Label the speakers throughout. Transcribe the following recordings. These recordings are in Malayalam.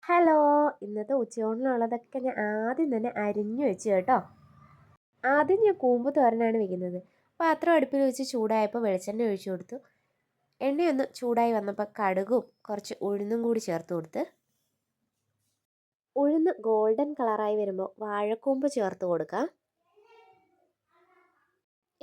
Speaker 1: ഹലോ, ഇന്നത്തെ ഉച്ചയൂണിനുള്ളതൊക്കെ ഞാൻ ആദ്യം തന്നെ അരിഞ്ഞു വെച്ച് കേട്ടോ. ആദ്യം ഞാൻ കൂമ്പ് തോരനാണ് വെക്കുന്നത്. പാത്രം അടുപ്പിൽ വെച്ച് ചൂടായപ്പോൾ വെളിച്ചെണ്ണ ഒഴിച്ചു കൊടുത്തു. എണ്ണയൊന്ന് ചൂടായി വന്നപ്പോൾ കടുകും കുറച്ച് ഉഴുന്നും കൂടി ചേർത്ത് കൊടുത്ത്. ഉഴുന്ന് ഗോൾഡൻ കളറായി വരുമ്പോൾ വാഴക്കൂമ്പ് ചേർത്ത് കൊടുക്കാം.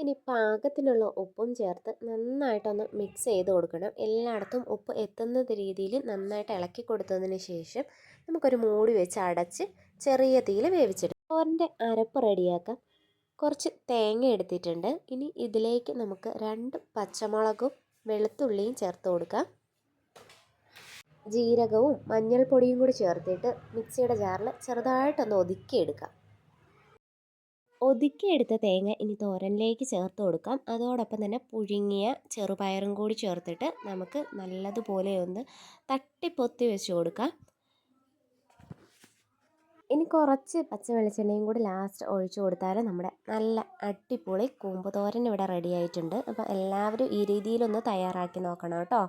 Speaker 1: ഇനി പാകത്തിനുള്ള ഉപ്പും ചേർത്ത് നന്നായിട്ടൊന്ന് മിക്സ് ചെയ്ത് കൊടുക്കണം. എല്ലായിടത്തും ഉപ്പ് എത്തുന്ന രീതിയിൽ നന്നായിട്ട് ഇളക്കി കൊടുത്തതിന് ശേഷം നമുക്കൊരു മൂടി വെച്ച് അടച്ച് ചെറിയ തീയിൽ വേവിച്ചെടുക്കാം. തോരൻ്റെ അരപ്പ് റെഡിയാക്കാം. കുറച്ച് തേങ്ങ എടുത്തിട്ടുണ്ട്. ഇനി ഇതിലേക്ക് നമുക്ക് 2 പച്ചമുളകും വെളുത്തുള്ളിയും ചേർത്ത് കൊടുക്കാം. ജീരകവും മഞ്ഞൾപ്പൊടിയും കൂടി ചേർത്തിട്ട് മിക്സിയുടെ ജാറിൽ ചെറുതായിട്ടൊന്ന് ഒതുക്കിയെടുക്കാം. ഒതുക്കിയെടുത്ത തേങ്ങ ഇനി തോരനിലേക്ക് ചേർത്ത് കൊടുക്കാം. അതോടൊപ്പം തന്നെ പുഴുങ്ങിയ ചെറുപയറും കൂടി ചേർത്തിട്ട് നമുക്ക് നല്ലതുപോലെ ഒന്ന് തട്ടിപ്പൊത്തി വെച്ച് കൊടുക്കാം. ഇനി കുറച്ച് പച്ച വെളിച്ചെണ്ണയും കൂടി ലാസ്റ്റ് ഒഴിച്ചു കൊടുത്താൽ നമ്മുടെ നല്ല അടിപൊളി കൂമ്പ് തോരൻ ഇവിടെ റെഡി ആയിട്ടുണ്ട്. അപ്പോൾ എല്ലാവരും ഈ രീതിയിലൊന്ന് തയ്യാറാക്കി നോക്കണം കേട്ടോ.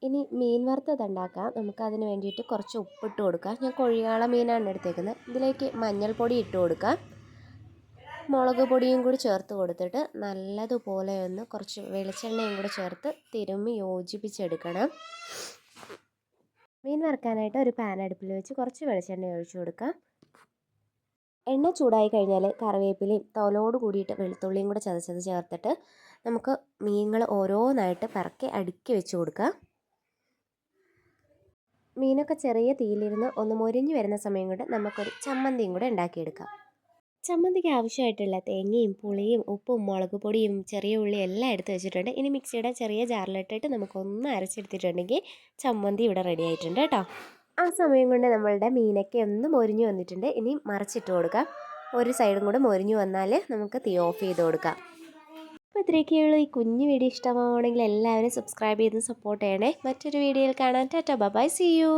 Speaker 1: ഇനി മീൻ വറുത്തത് ഉണ്ടാക്കാം. നമുക്കതിന് വേണ്ടിയിട്ട് കുറച്ച് ഉപ്പിട്ട് കൊടുക്കാം. ഞാൻ കൊഴിയാള മീനാണ് എടുത്തേക്കുന്നത്. ഇതിലേക്ക് മഞ്ഞൾപ്പൊടി ഇട്ട് കൊടുക്കാം. മുളക് പൊടിയും കൂടി ചേർത്ത് കൊടുത്തിട്ട് നല്ലതുപോലെ ഒന്ന് കുറച്ച് വെളിച്ചെണ്ണയും കൂടി ചേർത്ത് തിരുമ്മി യോജിപ്പിച്ചെടുക്കണം. മീൻ വറുക്കാനായിട്ട് ഒരു പാൻ അടുപ്പിൽ വെച്ച് കുറച്ച് വെളിച്ചെണ്ണ ഒഴിച്ചു കൊടുക്കാം. എണ്ണ ചൂടായി കഴിഞ്ഞാൽ കറിവേപ്പിലയും തോലോട് കൂടിയിട്ട് വെളുത്തുള്ളിയും കൂടെ ചതച്ചത് ചേർത്തിട്ട് നമുക്ക് മീനുകൾ ഓരോന്നായിട്ട് പിറക്കി അടുക്കി വെച്ച് കൊടുക്കാം. മീനൊക്കെ ചെറിയ തീയിലിരുന്ന് ഒന്ന് മൊരിഞ്ഞ് വരുന്ന സമയം കൊണ്ട് നമുക്കൊരു ചമ്മന്തിയും കൂടെ ഉണ്ടാക്കിയെടുക്കാം. ചമ്മന്തിക്ക് ആവശ്യമായിട്ടുള്ള തേങ്ങയും പുളിയും ഉപ്പും മുളക് പൊടിയും ചെറിയ ഉള്ളി എല്ലാം എടുത്ത് വെച്ചിട്ടുണ്ട്. ഇനി മിക്സിയുടെ ചെറിയ ജാറിലിട്ടിട്ട് നമുക്കൊന്ന് അരച്ചെടുത്തിട്ടുണ്ടെങ്കിൽ ചമ്മന്തി ഇവിടെ റെഡി ആയിട്ടുണ്ട് കേട്ടോ. ആ സമയം കൊണ്ട് നമ്മളുടെ മീനൊക്കെ ഒന്ന് മൊരിഞ്ഞ് വന്നിട്ടുണ്ട്. ഇനി മറിച്ചിട്ട് കൊടുക്കാം. ഒരു സൈഡും കൂടെ മൊരിഞ്ഞ് വന്നാൽ നമുക്ക് തീ ഓഫ് ചെയ്ത് കൊടുക്കാം. അപ്പോൾ ഇത്രയൊക്കെയുള്ളൂ. ഈ കുഞ്ഞു വീഡിയോ ഇഷ്ടമാവുകയാണെങ്കിൽ എല്ലാവരും സബ്സ്ക്രൈബ് ചെയ്ത് സപ്പോർട്ട് ചെയ്യണേ. മറ്റൊരു വീഡിയോയിൽ കാണാൻ. Tata bye, see U.